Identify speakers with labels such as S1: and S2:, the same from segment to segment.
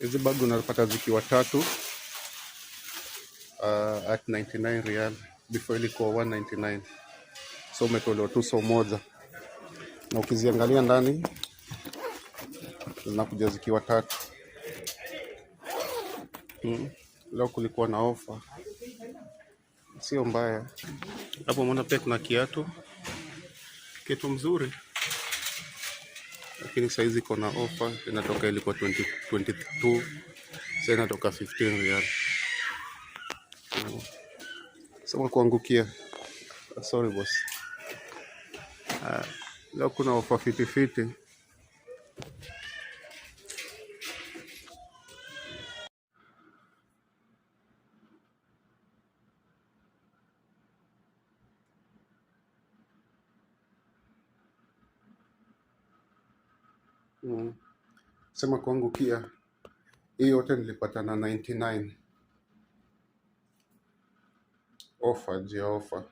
S1: Hizi bag unapata zikiwa tatu at 99 real, before ilikuwa 199, so umetolewa tu so moja, na ukiziangalia ndani zinakuja zikiwa tatu. Leo kulikuwa na ofa, sio mbaya. Hapo umeona pia kuna kiatu mzuri, lakini saizi iko na ofa, inatoka ilikuwa 22, sasa inatoka 15 real. Sema kuangukia, sorry boss. Leo kuna ofa fiti. Sema kuangukia, hii yote nilipata na 99 offer juu ya offer.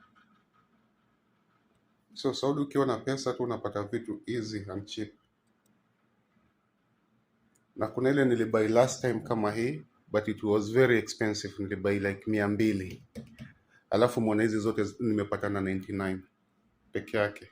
S1: So Saudi ukiwa na pesa tu unapata vitu easy and cheap. Na kuna ile nilibuy last time kama hii, but it was very expensive, nilibuy like 200. Alafu mwona hizi zote nimepata na 99 peke yake.